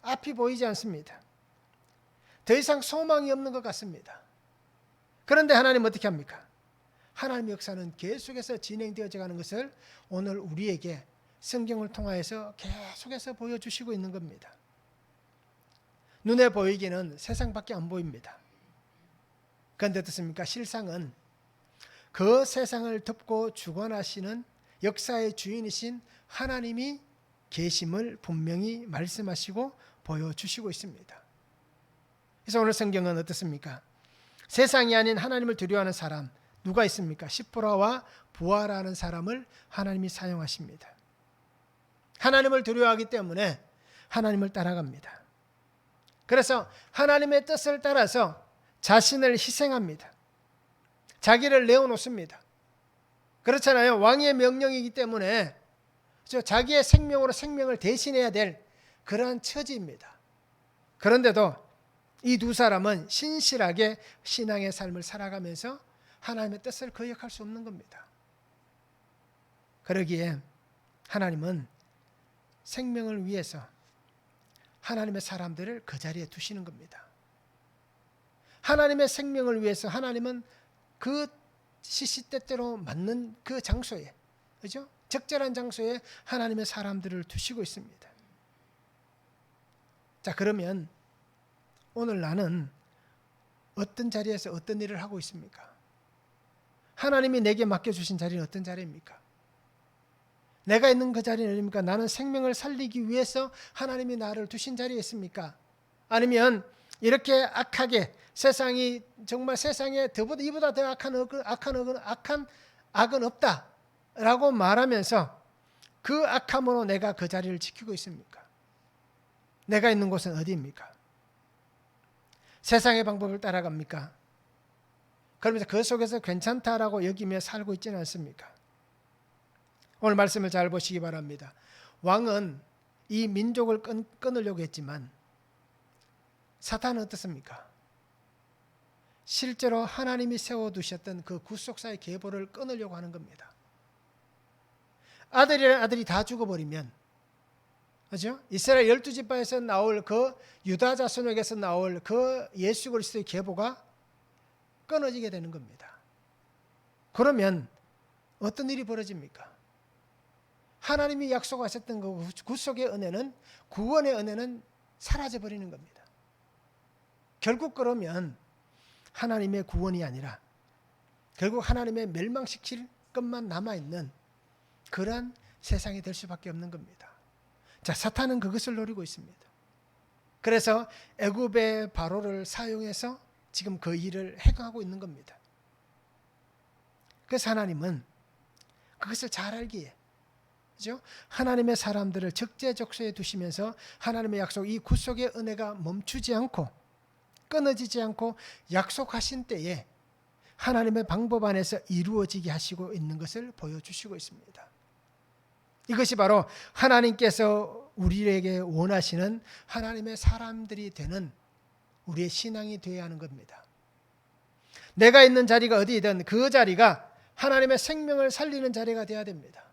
앞이 보이지 않습니다. 더 이상 소망이 없는 것 같습니다. 그런데 하나님 어떻게 합니까? 하나님의 역사는 계속해서 진행되어져 가는 것을 오늘 우리에게 성경을 통하여서 계속해서 보여주시고 있는 겁니다. 눈에 보이기는 세상밖에 안 보입니다. 그런데 어떻습니까? 실상은 그 세상을 덮고 주관하시는 역사의 주인이신 하나님이 계심을 분명히 말씀하시고 보여주시고 있습니다. 그래서 오늘 성경은 어떻습니까? 세상이 아닌 하나님을 두려워하는 사람 누가 있습니까? 시프라와 부하라는 사람을 하나님이 사용하십니다. 하나님을 두려워하기 때문에 하나님을 따라갑니다. 그래서 하나님의 뜻을 따라서 자신을 희생합니다. 자기를 내어놓습니다. 그렇잖아요. 왕의 명령이기 때문에 자기의 생명으로 생명을 대신해야 될 그러한 처지입니다. 그런데도 이 두 사람은 신실하게 신앙의 삶을 살아가면서 하나님의 뜻을 거역할 수 없는 겁니다. 그러기에 하나님은 생명을 위해서 하나님의 사람들을 그 자리에 두시는 겁니다. 하나님의 생명을 위해서 하나님은 그 시시때때로 맞는 그 장소에, 그죠? 적절한 장소에 하나님의 사람들을 두시고 있습니다. 자, 그러면 오늘 나는 어떤 자리에서 어떤 일을 하고 있습니까? 하나님이 내게 맡겨주신 자리는 어떤 자리입니까? 내가 있는 그 자리는 어디입니까? 나는 생명을 살리기 위해서 하나님이 나를 두신 자리에 있습니까? 아니면 이렇게 악하게 세상이 정말 세상에 이보다 더 악한 악은 없다라고 말하면서 그 악함으로 내가 그 자리를 지키고 있습니까? 내가 있는 곳은 어디입니까? 세상의 방법을 따라갑니까? 그러면서 그 속에서 괜찮다라고 여기며 살고 있지는 않습니까? 오늘 말씀을 잘 보시기 바랍니다. 왕은 이 민족을 끊으려고 했지만 사탄은 어떻습니까? 실제로 하나님이 세워두셨던 그 구속사의 계보를 끊으려고 하는 겁니다. 아들이 다 죽어버리면, 그죠? 이스라엘 12지파에서 나올 그 유다 자손에게서 나올 그 예수 그리스도의 계보가 끊어지게 되는 겁니다. 그러면 어떤 일이 벌어집니까? 하나님이 약속하셨던 그 구속의 은혜는, 구원의 은혜는 사라져 버리는 겁니다. 결국 그러면 하나님의 구원이 아니라 결국 하나님의 멸망시킬 것만 남아있는 그러한 세상이 될 수밖에 없는 겁니다. 자, 사탄은 그것을 노리고 있습니다. 그래서 애굽의 바로를 사용해서 지금 그 일을 행하고 있는 겁니다. 그래서 하나님은 그것을 잘 알기에, 그죠? 하나님의 사람들을 적재적소에 두시면서 하나님의 약속, 이 구속의 은혜가 멈추지 않고 끊어지지 않고 약속하신 때에 하나님의 방법 안에서 이루어지게 하시고 있는 것을 보여주시고 있습니다. 이것이 바로 하나님께서 우리에게 원하시는 하나님의 사람들이 되는 우리의 신앙이 되어야 하는 겁니다. 내가 있는 자리가 어디이든 그 자리가 하나님의 생명을 살리는 자리가 되어야 됩니다.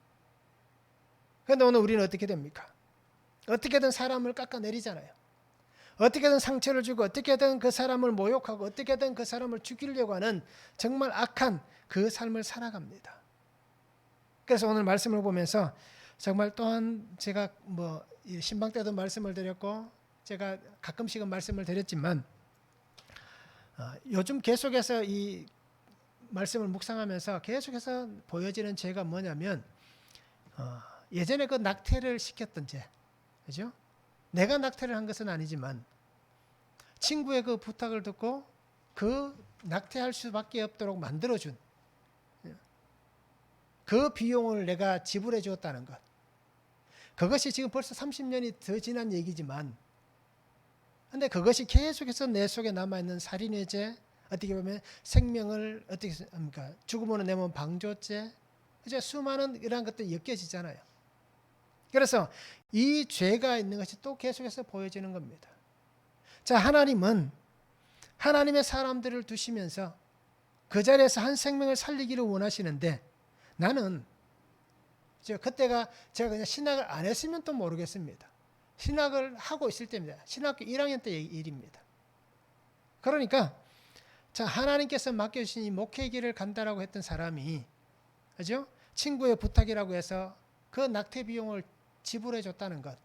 그런데 오늘 우리는 어떻게 됩니까? 어떻게든 사람을 깎아내리잖아요. 어떻게든 상처를 주고 어떻게든 그 사람을 모욕하고 어떻게든 그 사람을 죽이려고 하는 정말 악한 그 삶을 살아갑니다. 그래서 오늘 말씀을 보면서 정말 또한 제가 신방 때도 말씀을 드렸고 제가 가끔씩은 말씀을 드렸지만 요즘 계속해서 이 말씀을 묵상하면서 계속해서 보여지는 죄가 뭐냐면 예전에 그 낙태를 시켰던 죄, 그죠? 내가 낙태를 한 것은 아니지만 친구의 그 부탁을 듣고 그 낙태할 수밖에 없도록 만들어준 그 비용을 내가 지불해 주었다는 것. 그것이 지금 벌써 30년이 더 지난 얘기지만 근데 그것이 계속해서 내 속에 남아있는 살인의 죄, 어떻게 보면 생명을 어떻게 합니까? 죽음으로 내면 방조죄, 이제 수많은 이러한 것들이 엮여지잖아요. 그래서 이 죄가 있는 것이 또 계속해서 보여지는 겁니다. 자, 하나님은 하나님의 사람들을 두시면서 그 자리에서 한 생명을 살리기를 원하시는데 나는 그때가 제가 그냥 신학을 안 했으면 또 모르겠습니다. 신학을 하고 있을 때입니다. 신학교 1학년 때 일입니다. 그러니까 자, 하나님께서 맡겨주신 이 목회 길을 간다라고 했던 사람이, 그죠? 친구의 부탁이라고 해서 그 낙태 비용을 지불해 줬다는 것.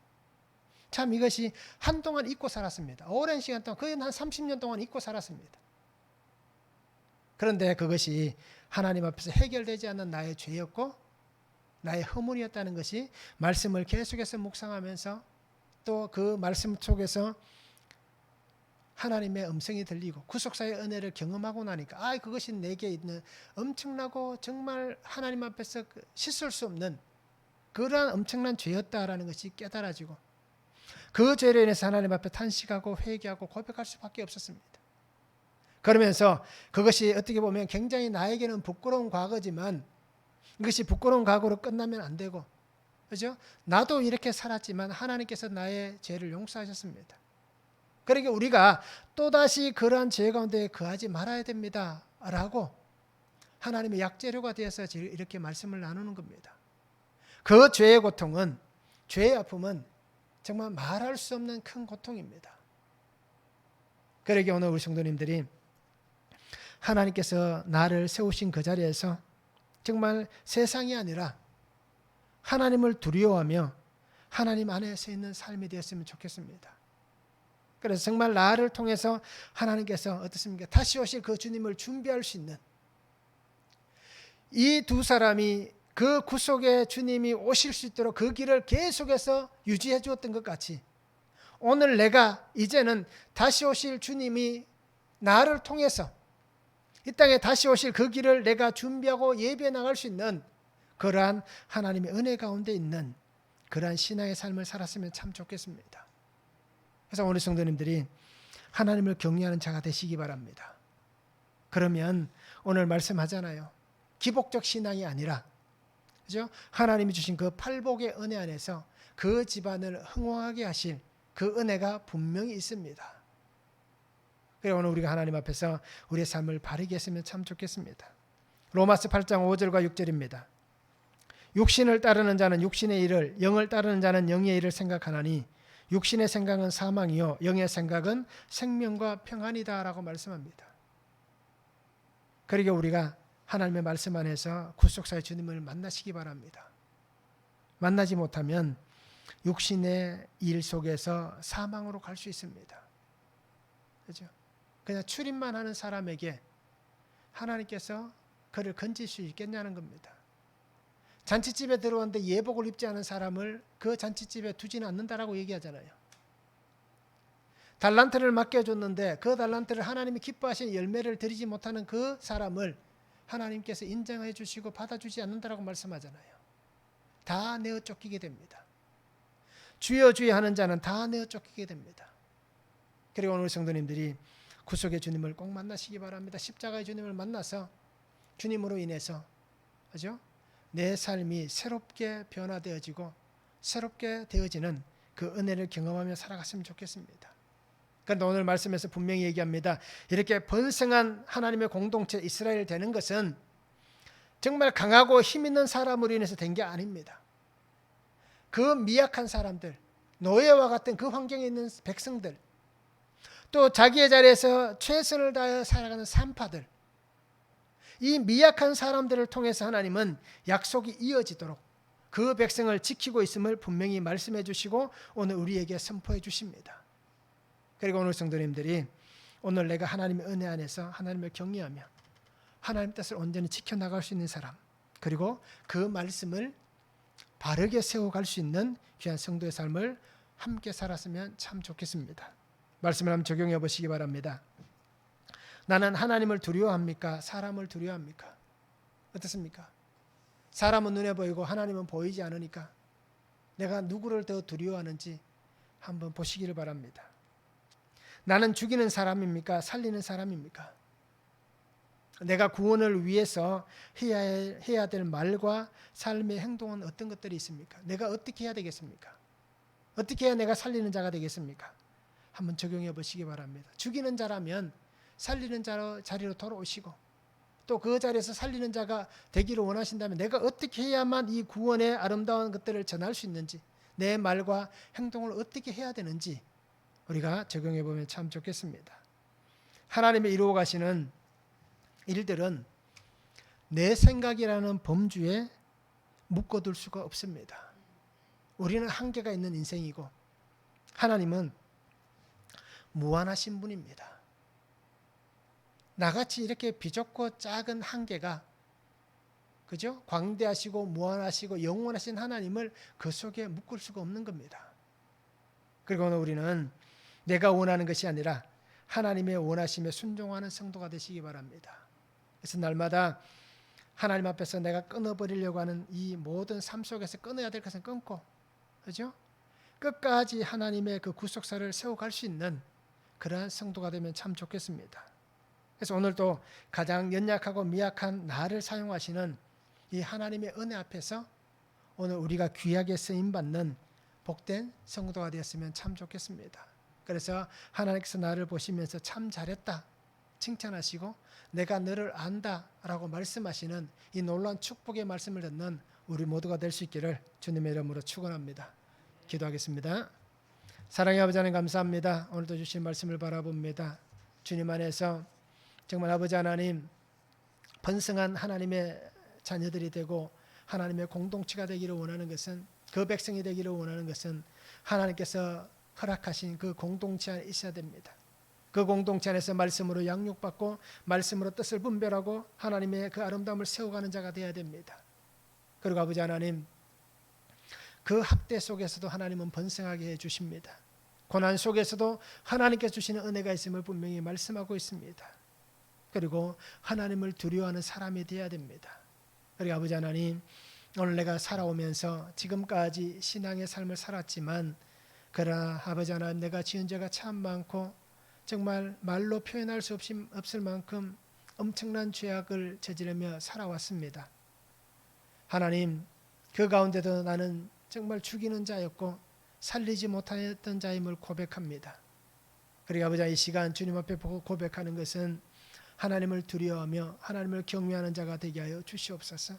참 이것이 한동안 잊고 살았습니다. 오랜 시간 동안, 거의 한 30년 동안 잊고 살았습니다. 그런데 그것이 하나님 앞에서 해결되지 않는 나의 죄였고 나의 허물이었다는 것이 말씀을 계속해서 묵상하면서 또 그 말씀 속에서 하나님의 음성이 들리고 구속사의 은혜를 경험하고 나니까 그것이 내게 있는 엄청나고 정말 하나님 앞에서 씻을 수 없는 그러한 엄청난 죄였다라는 것이 깨달아지고 그 죄로 인해서 하나님 앞에 탄식하고 회개하고 고백할 수밖에 없었습니다. 그러면서 그것이 어떻게 보면 굉장히 나에게는 부끄러운 과거지만 이것이 부끄러운 과거로 끝나면 안 되고, 그죠? 나도 이렇게 살았지만 하나님께서 나의 죄를 용서하셨습니다. 그러니까 우리가 또다시 그러한 죄 가운데 거하지 말아야 됩니다 라고 하나님의 약재료가 되어서 이렇게 말씀을 나누는 겁니다. 그 죄의 고통은, 죄의 아픔은 정말 말할 수 없는 큰 고통입니다. 그러기에 오늘 우리 성도님들이 하나님께서 나를 세우신 그 자리에서 정말 세상이 아니라 하나님을 두려워하며 하나님 안에 서 있는 삶이 되었으면 좋겠습니다. 그래서 정말 나를 통해서 하나님께서 어떻습니까? 다시 오실 그 주님을 준비할 수 있는 이 두 사람이 그 구속의 주님이 오실 수 있도록 그 길을 계속해서 유지해 주었던 것 같이 오늘 내가 이제는 다시 오실 주님이 나를 통해서 이 땅에 다시 오실 그 길을 내가 준비하고 예비해 나갈 수 있는 그러한 하나님의 은혜 가운데 있는 그러한 신앙의 삶을 살았으면 참 좋겠습니다. 그래서 오늘 성도님들이 하나님을 경외하는 자가 되시기 바랍니다. 그러면 오늘 말씀하잖아요. 기복적 신앙이 아니라, 그죠? 하나님이 주신 그 팔복의 은혜 안에서 그 집안을 흥왕하게 하실 그 은혜가 분명히 있습니다. 그래서 오늘 우리가 하나님 앞에서 우리의 삶을 바르게 했으면 참 좋겠습니다. 로마서 8장 5절과 6절입니다. 육신을 따르는 자는 육신의 일을, 영을 따르는 자는 영의 일을 생각하나니 육신의 생각은 사망이요 영의 생각은 생명과 평안이다 라고 말씀합니다. 그러기에 우리가 하나님의 말씀 안에서 구속사의 주님을 만나시기 바랍니다. 만나지 못하면 육신의 일 속에서 사망으로 갈 수 있습니다. 그렇죠? 그냥 출입만 하는 사람에게 하나님께서 그를 건질 수 있겠냐는 겁니다. 잔치집에 들어왔는데 예복을 입지 않은 사람을 그 잔치집에 두지는 않는다라고 얘기하잖아요. 달란트를 맡겨줬는데 그 달란트를 하나님이 기뻐하시는 열매를 드리지 못하는 그 사람을 하나님께서 인정해 주시고 받아주지 않는다라고 말씀하잖아요. 다 내어 쫓기게 됩니다. 주여 주여 하는 자는 다 내어 쫓기게 됩니다. 그리고 오늘 성도님들이 구속의 주님을 꼭 만나시기 바랍니다. 십자가의 주님을 만나서 주님으로 인해서 그죠? 내 삶이 새롭게 변화되어지고 새롭게 되어지는 그 은혜를 경험하며 살아갔으면 좋겠습니다. 그런데 오늘 말씀에서 분명히 얘기합니다. 이렇게 번성한 하나님의 공동체 이스라엘 되는 것은 정말 강하고 힘 있는 사람으로 인해서 된 게 아닙니다. 그 미약한 사람들, 노예와 같은 그 환경에 있는 백성들, 또 자기의 자리에서 최선을 다해 살아가는 산파들, 이 미약한 사람들을 통해서 하나님은 약속이 이어지도록 그 백성을 지키고 있음을 분명히 말씀해 주시고 오늘 우리에게 선포해 주십니다. 그리고 오늘 성도님들이 오늘 내가 하나님의 은혜 안에서 하나님을 경외하며 하나님 뜻을 온전히 지켜나갈 수 있는 사람, 그리고 그 말씀을 바르게 세워갈 수 있는 귀한 성도의 삶을 함께 살았으면 참 좋겠습니다. 말씀을 한번 적용해 보시기 바랍니다. 나는 하나님을 두려워합니까? 사람을 두려워합니까? 어떻습니까? 사람은 눈에 보이고 하나님은 보이지 않으니까 내가 누구를 더 두려워하는지 한번 보시기를 바랍니다. 나는 죽이는 사람입니까? 살리는 사람입니까? 내가 구원을 위해서 해야 될 말과 삶의 행동은 어떤 것들이 있습니까? 내가 어떻게 해야 되겠습니까? 어떻게 해야 내가 살리는 자가 되겠습니까? 한번 적용해 보시기 바랍니다. 죽이는 자라면 살리는 자리로 돌아오시고 또 그 자리에서 살리는 자가 되기를 원하신다면 내가 어떻게 해야만 이 구원의 아름다운 것들을 전할 수 있는지, 내 말과 행동을 어떻게 해야 되는지 우리가 적용해 보면 참 좋겠습니다. 하나님의 이루어 가시는 일들은 내 생각이라는 범주에 묶어둘 수가 없습니다. 우리는 한계가 있는 인생이고 하나님은 무한하신 분입니다. 나같이 이렇게 비좁고 작은 한계가 그죠? 광대하시고 무한하시고 영원하신 하나님을 그 속에 묶을 수가 없는 겁니다. 그리고 오늘 우리는 내가 원하는 것이 아니라 하나님의 원하심에 순종하는 성도가 되시기 바랍니다. 그래서 날마다 하나님 앞에서 내가 끊어버리려고 하는 이 모든 삶 속에서 끊어야 될 것은 끊고, 그죠? 끝까지 하나님의 그 구속사를 세워갈 수 있는 그러한 성도가 되면 참 좋겠습니다. 그래서 오늘도 가장 연약하고 미약한 나를 사용하시는 이 하나님의 은혜 앞에서 오늘 우리가 귀하게 쓰임받는 복된 성도가 되었으면 참 좋겠습니다. 그래서 하나님께서 나를 보시면서 참 잘했다 칭찬하시고 내가 너를 안다라고 말씀하시는 이 놀라운 축복의 말씀을 듣는 우리 모두가 될 수 있기를 주님의 이름으로 축원합니다. 기도하겠습니다. 사랑의 아버지 하나님 감사합니다. 오늘도 주신 말씀을 바라봅니다. 주님 안에서 정말 아버지 하나님 번성한 하나님의 자녀들이 되고 하나님의 공동체가 되기를 원하는 것은, 그 백성이 되기를 원하는 것은 하나님께서 허락하신 그 공동체 안에 있어야 됩니다. 그 공동체 안에서 말씀으로 양육받고 말씀으로 뜻을 분별하고 하나님의 그 아름다움을 세워가는 자가 되어야 됩니다. 그리고 아버지 하나님 그 학대 속에서도 하나님은 번성하게 해주십니다. 고난 속에서도 하나님께서 주시는 은혜가 있음을 분명히 말씀하고 있습니다. 그리고 하나님을 두려워하는 사람이 되어야 됩니다. 그리고 아버지 하나님 오늘 내가 살아오면서 지금까지 신앙의 삶을 살았지만 그러나 아버지 하나님 내가 지은 죄가 참 많고 정말 말로 표현할 수 없을 만큼 엄청난 죄악을 저지르며 살아왔습니다. 하나님 그 가운데도 나는 정말 죽이는 자였고 살리지 못했던 자임을 고백합니다. 그리고 아버지 이 시간 주님 앞에 보고 고백하는 것은 하나님을 두려워하며 하나님을 경외하는 자가 되게 하여 주시옵소서.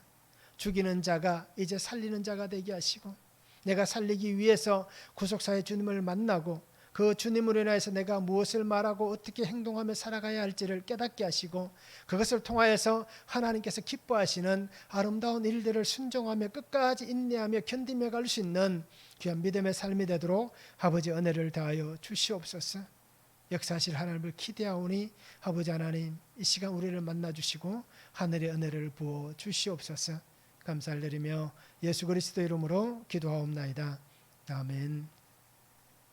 죽이는 자가 이제 살리는 자가 되게 하시고 내가 살리기 위해서 구속사의 주님을 만나고 그 주님으로 인하여서 내가 무엇을 말하고 어떻게 행동하며 살아가야 할지를 깨닫게 하시고 그것을 통하여서 하나님께서 기뻐하시는 아름다운 일들을 순종하며 끝까지 인내하며 견디며 갈 수 있는 귀한 믿음의 삶이 되도록 아버지 은혜를 다하여 주시옵소서. 역사하실 하나님을 기대하오니 아버지 하나님 이 시간 우리를 만나주시고 하늘의 은혜를 부어 주시옵소서. 감사를 드리며 예수 그리스도 이름으로 기도하옵나이다. 아멘.